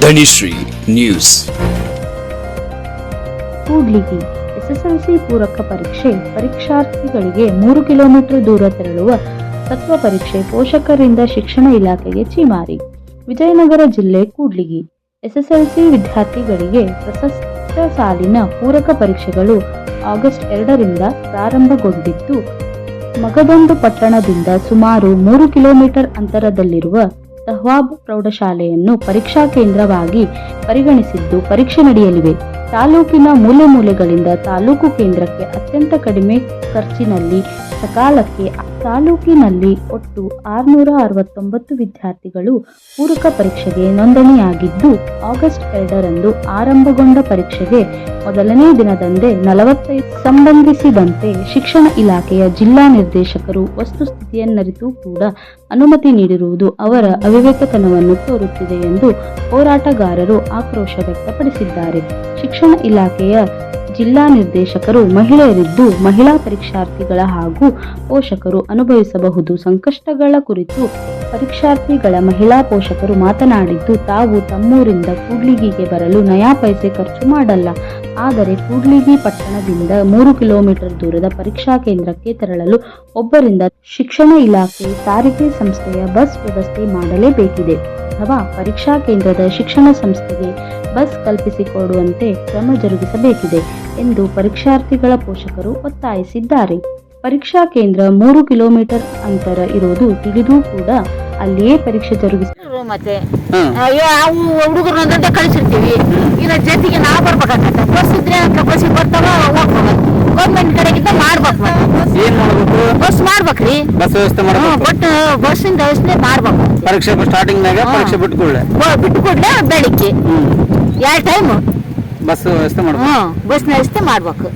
ಧನಿಶ್ರೀ news. Kudligi SSLC ಪೂರಕ ಪರೀಕ್ಷೆ ಪರೀಕ್ಷಾರ್ಥಿಗಳಿಗೆ 3 kilometre ದೂರ ತೆರಳುವ ತತ್ವ ಪರೀಕ್ಷೆ ಪೋಷಕರಿಂದ ಶಿಕ್ಷಣ ಇಲಾಖೆಗೆ ಛೀಮಾರಿ. ವಿಜಯನಗರ ಜಿಲ್ಲೆ ಕೂಡ್ಲಿಗಿ ಎಸ್ಎಸ್ಎಲ್ಸಿ ವಿದ್ಯಾರ್ಥಿಗಳಿಗೆ ಪ್ರಸಕ್ತ ಸಾಲಿನ ಪೂರಕ ಪರೀಕ್ಷೆಗಳು ಆಗಸ್ಟ್ 2ರಿಂದ ಪ್ರಾರಂಭಗೊಂಡಿದ್ದು, ಮಗದೊಂದು ಪಟ್ಟಣದಿಂದ ಸುಮಾರು 3 ಕಿಲೋಮೀಟರ್ ಅಂತರದಲ್ಲಿರುವ ತಹ್ವಾಬ್ ಪ್ರೌಢಶಾಲೆಯನ್ನು ಪರೀಕ್ಷಾ ಕೇಂದ್ರವಾಗಿ ಪರಿಗಣಿಸಿದ್ದು ಪರೀಕ್ಷೆ ನಡೆಯಲಿವೆ. ತಾಲೂಕಿನ ಮೂಲೆ ಮೂಲೆಗಳಿಂದ ತಾಲೂಕು ಕೇಂದ್ರಕ್ಕೆ ಅತ್ಯಂತ ಕಡಿಮೆ ಖರ್ಚಿನಲ್ಲಿ ಸಕಾಲಕ್ಕೆ ತಾಲೂಕಿನಲ್ಲಿ ಒಟ್ಟು 669 ವಿದ್ಯಾರ್ಥಿಗಳು ಪೂರಕ ಪರೀಕ್ಷೆಗೆ ನೋಂದಣಿಯಾಗಿದ್ದು, ಆಗಸ್ಟ್ 2ರಂದು ಆರಂಭಗೊಂಡ ಪರೀಕ್ಷೆಗೆ ಮೊದಲನೇ ದಿನದಂದೇ 45 ಸಂಬಂಧಿಸಿದಂತೆ ಶಿಕ್ಷಣ ಇಲಾಖೆಯ ಜಿಲ್ಲಾ ನಿರ್ದೇಶಕರು ವಸ್ತುಸ್ಥಿತಿಯನ್ನರಿತು ಕೂಡ ಅನುಮತಿ ನೀಡಿರುವುದು ಅವರ ಅವಿವೇಕತನವನ್ನು ತೋರುತ್ತಿದೆ ಎಂದು ಹೋರಾಟಗಾರರು ಆಕ್ರೋಶ ವ್ಯಕ್ತಪಡಿಸಿದ್ದಾರೆ. ಶಿಕ್ಷಣ ಇಲಾಖೆಯ ಜಿಲ್ಲಾ ನಿರ್ದೇಶಕರು ಮಹಿಳೆಯರಿದ್ದು, ಮಹಿಳಾ ಪರೀಕ್ಷಾರ್ಥಿಗಳ ಹಾಗೂ ಪೋಷಕರು ಅನುಭವಿಸಬಹುದು ಸಂಕಷ್ಟಗಳ ಕುರಿತು ಪರೀಕ್ಷಾರ್ಥಿಗಳ ಮಹಿಳಾ ಪೋಷಕರು ಮಾತನಾಡಿದ್ದು, ತಾವು ತಮ್ಮೂರಿಂದ ಕೂಡ್ಲಿಗಿಗೆ ಬರಲು ನಯಾ ಪೈಸೆ ಖರ್ಚು ಮಾಡಲ್ಲ. ಆದರೆ ಕೂಡ್ಲಿಗಿ ಪಟ್ಟಣದಿಂದ 3 ಕಿಲೋಮೀಟರ್ ದೂರದ ಪರೀಕ್ಷಾ ಕೇಂದ್ರಕ್ಕೆ ತೆರಳಲು ಒಬ್ಬರಿಂದ ಶಿಕ್ಷಣ ಇಲಾಖೆ ಸಾರಿಗೆ ಸಂಸ್ಥೆಯ ಬಸ್ ವ್ಯವಸ್ಥೆ ಮಾಡಲೇಬೇಕಿದೆ ಅಥವಾ ಪರೀಕ್ಷಾ ಕೇಂದ್ರದ ಶಿಕ್ಷಣ ಸಂಸ್ಥೆಗೆ ಬಸ್ ಕಲ್ಪಿಸಿಕೊಡುವಂತೆ ಕ್ರಮ ಜರುಗಿಸಬೇಕಿದೆ ಎಂದು ಪರೀಕ್ಷಾರ್ಥಿಗಳ ಪೋಷಕರು ಒತ್ತಾಯಿಸಿದ್ದಾರೆ. ಪರೀಕ್ಷಾ ಕೇಂದ್ರ 3 ಕಿಲೋಮೀಟರ್ ಅಂತರ ಇರೋದು ತಿಳಿದು ಕೂಡ ಅಲ್ಲಿಯೇ ಪರೀಕ್ಷೆ ಜರುಗಿಸ ಮತ್ತೆ ಹುಡುಗರನ್ನ ಕಳಿಸಿರ್ತೀವಿ. ಇನ್ನ ಜೊತೆಗೆ ನಾವು ಬರ್ಬೇಕಾಗತ್ತೆ. ಬಸ್ ಇದ್ರೆ ಬಸ್ಸಿಗೆ ಬರ್ತಾವ ಹೋಗ್ಬೋದು. ಗೌರ್ಮೆಂಟ್ ಕಡೆಗಿಂದ ಮಾಡ್ಬೇಕು. ಬಸ್ ಮಾಡ್ಬೇಕ್ರಿ, ಬಸ್ ವ್ಯವಸ್ಥೆ ಮಾಡ್ಬೇಕು. ಬಸ್ಸಿನ ವ್ಯವಸ್ಥೆ ಮಾಡ್ಬೇಕು. ಪರೀಕ್ಷೆ ಸ್ಟಾರ್ಟಿಂಗ್ ಪರೀಕ್ಷೆ ಬಿಟ್ಕೊಡ್ಲೆ ಬೆಳಿಗ್ಗೆ 2 ಟೈಮ್ ಬಸ್ ವ್ಯವಸ್ಥೆ ಮಾಡ್ಬೇಕು. ಬಸ್ ವ್ಯವಸ್ಥೆ ಮಾಡ್ಬೇಕು.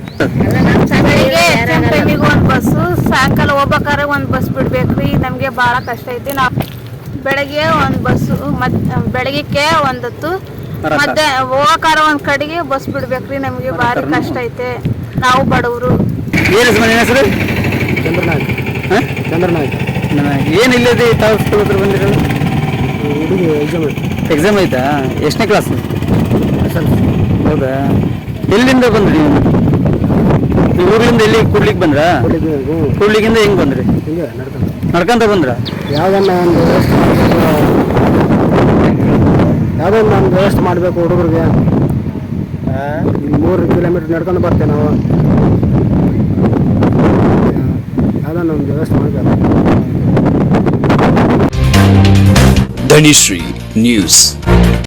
ಒಂದ್ ಬಸ್, ಸಾಯಂಕಾಲ ಹೋಗ್ಬೇಕಾದ್ರೆ ಒಂದ್ ಬಸ್ ಬಿಡ್ಬೇಕ್ರಿ. ನಮ್ಗೆ ಬಹಳ ಕಷ್ಟ ಐತಿ. ನಾವು ಬೆಳಗ್ಗೆ ಒಂದ್ ಬಸ್, ಬೆಳಗ್ಗೆ ಒಂದತ್ತು, ಹೋಗಾರ ಒಂದ್ ಕಡೆಗೆ ಬಸ್ ಬಿಡ್ಬೇಕ್ರಿ. ನಮ್ಗೆ ಭಾರಿ ಕಷ್ಟ ಐತೆ. ನಾವು ಬಡವರು. ಏನಿಲ್ಲದೆ ಎಕ್ಸಾಮ್ ಆಯ್ತಾ? ಎಷ್ಟನೇ ಕ್ಲಾಸ್? ಹೌದಾ? ಎಲ್ಲಿಂದ ಬಂದ್ರಿ ನೀವು? ಊರ್ಲಿಂದ ಎಲ್ಲಿ ಕೂಡ್ಲಿಕ್ಕೆ ಬಂದ್ರ? ಕೂಡ್ಲಿಗಿಂದ ಹೆಂಗ್ ಬಂದ್ರಿ? ನಡ್ಕೊಂತ ಬಂದ್ರ? ಯಾವ್ದನ್ನ ಒಂದು ವ್ಯವಸ್ಥೆ ಮಾಡಬೇಕು ಹುಡುಗರಿಗೆ. 3 ಕಿಲೋಮೀಟರ್ ನಡ್ಕೊಂಡು ಬರ್ತೇವೆ ನಾವು. ಯಾವ್ದನ್ನ ಒಂದು ವ್ಯವಸ್ಥೆ ಮಾಡಬೇಕು. ಧನಿಶ್ರೀ ನ್ಯೂಸ್.